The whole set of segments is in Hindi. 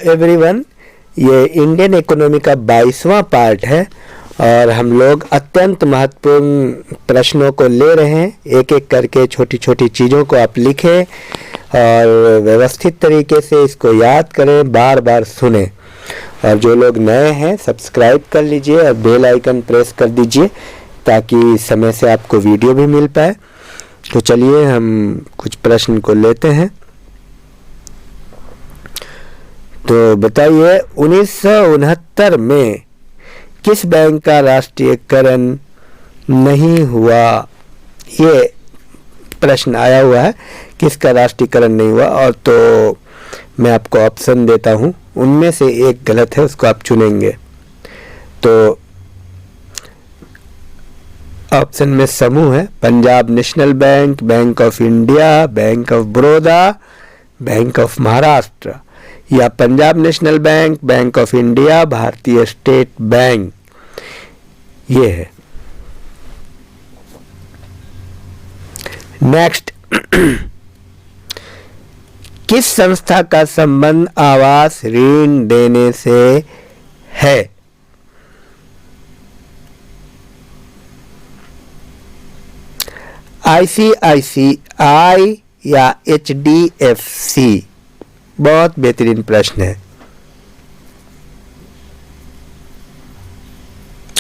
एवरीवन, ये इंडियन इकोनॉमी का 22वां पार्ट है और हम लोग अत्यंत महत्वपूर्ण प्रश्नों को ले रहे हैं। एक एक करके छोटी छोटी चीज़ों को आप लिखें और व्यवस्थित तरीके से इसको याद करें, बार बार सुने। और जो लोग नए हैं सब्सक्राइब कर लीजिए और बेल आइकन प्रेस कर दीजिए ताकि समय से आपको वीडियो भी मिल पाए। तो चलिए हम कुछ प्रश्न को लेते हैं। तो बताइए 1969 में किस बैंक का राष्ट्रीयकरण नहीं हुआ? ये प्रश्न आया हुआ है, किसका राष्ट्रीयकरण नहीं हुआ। और तो मैं आपको ऑप्शन देता हूं, उनमें से एक गलत है, उसको आप चुनेंगे। तो ऑप्शन में समूह है Punjab national bank, bank of India, bank of Baroda, bank of Maharashtra, या Punjab national bank, bank of India, Bharatiya state bank. ये है। नेक्स्ट, किस संस्था का संबंध आवास ऋण देने से है? ICICI या HDFC? बहुत बेहतरीन प्रश्न है,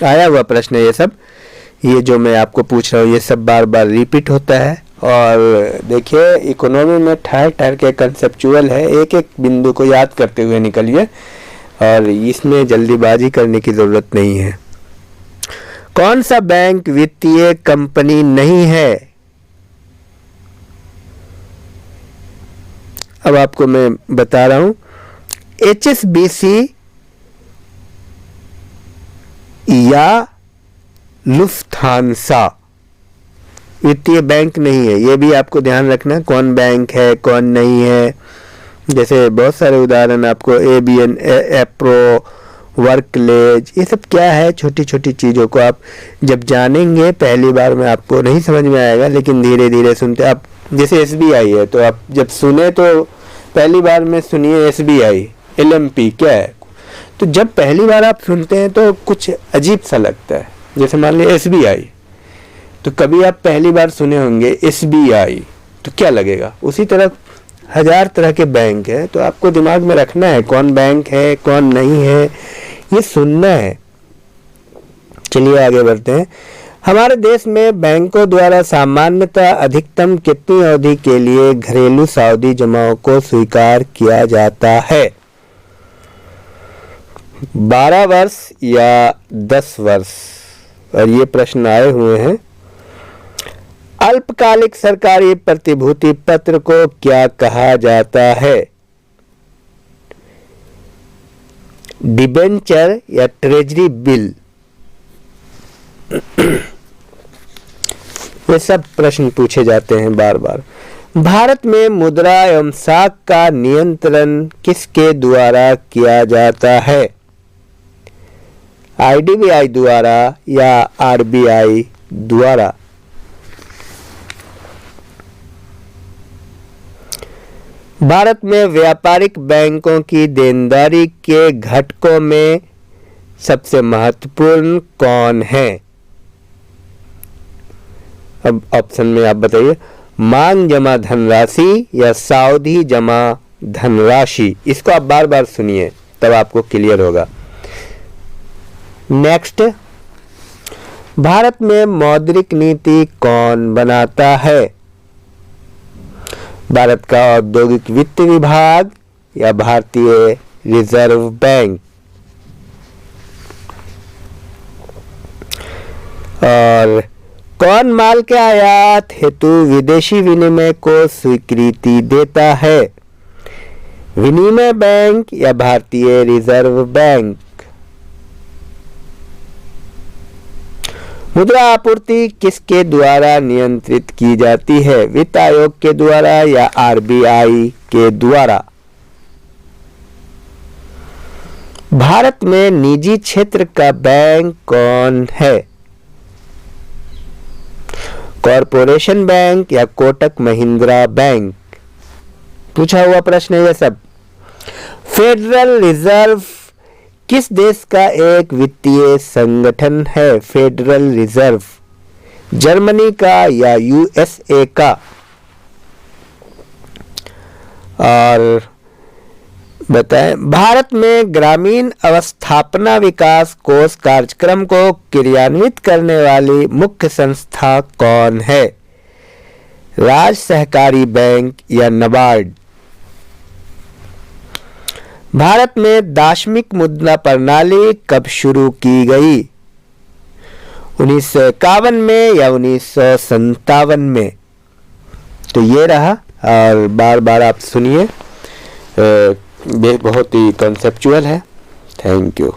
आया हुआ प्रश्न है। ये सब, ये जो मैं आपको पूछ रहा हूँ, ये सब बार बार रिपीट होता है। और देखिए इकोनॉमी में ठहर ठहर के कंसेप्चुअल है, एक एक बिंदु को याद करते हुए निकलिए और इसमें जल्दीबाजी करने की जरूरत नहीं है। कौन सा बैंक वित्तीय कंपनी नहीं है? अब आपको मैं बता रहा हूं, HSBC या लुफ्थांसा वित्तीय बैंक नहीं है। ये भी आपको ध्यान रखना, कौन बैंक है कौन नहीं है। जैसे बहुत सारे उदाहरण आपको ABN, एप्रो, वर्कलेज, ये सब क्या है, छोटी छोटी चीज़ों को आप जब जानेंगे, पहली बार में आपको नहीं समझ में आएगा, लेकिन धीरे धीरे सुनते आप। जैसे SBI है, तो आप जब सुने तो पहली बार में सुनिए SBI, LMP क्या है। तो जब पहली बार आप सुनते हैं तो कुछ अजीब सा लगता है। जैसे मान लीजिए SBI, तो कभी आप पहली बार सुने होंगे SBI, तो क्या लगेगा। उसी तरह 1000 तरह के बैंक है, तो आपको दिमाग में रखना है कौन बैंक है कौन नहीं है, ये सुनना है। चलिए आगे बढ़ते हैं। हमारे देश में बैंकों द्वारा सामान्यतः अधिकतम कितनी अवधि के लिए घरेलू सावधि जमाओं को स्वीकार किया जाता है? 12 वर्ष या 10 वर्ष? और ये प्रश्न आए हुए हैं। अल्पकालिक सरकारी प्रतिभूति पत्र को क्या कहा जाता है? डिबेंचर या ट्रेजरी बिल? ये सब प्रश्न पूछे जाते हैं बार बार। भारत में मुद्रा एवं साख का नियंत्रण किसके द्वारा किया जाता है? IDBI द्वारा या RBI द्वारा? भारत में व्यापारिक बैंकों की देनदारी के घटकों में सबसे महत्वपूर्ण कौन है? अब ऑप्शन में आप बताइए, मांग जमा धनराशि या सावधि जमा धनराशि? इसको आप बार बार सुनिए तब आपको क्लियर होगा। नेक्स्ट, भारत में मौद्रिक नीति कौन बनाता है? भारत का औद्योगिक वित्त विभाग या भारतीय रिजर्व बैंक? और कौन माल के आयात हेतु विदेशी विनिमय को स्वीकृति देता है? विनिमय बैंक या भारतीय रिजर्व बैंक? मुद्रा आपूर्ति किसके द्वारा नियंत्रित की जाती है? वित्त आयोग के द्वारा या RBI के द्वारा? भारत में निजी क्षेत्र का बैंक कौन है? कॉरपोरेशन बैंक या कोटक महिंद्रा बैंक? पूछा हुआ प्रश्न है ये सब। फेडरल रिजर्व किस देश का एक वित्तीय संगठन है? फेडरल रिजर्व जर्मनी का या यूएसए का? और बताएं, भारत में ग्रामीण अवस्थापना विकास कोष कार्यक्रम को क्रियान्वित करने वाली मुख्य संस्था कौन है? राज्य सहकारी बैंक या नाबार्ड? भारत में दाशमिक मुद्रा प्रणाली कब शुरू की गई? 1951 में या 1957 में? तो ये रहा, और बार बार आप सुनिए, बहुत ही कॉन्सेप्चुअल है। Thank you.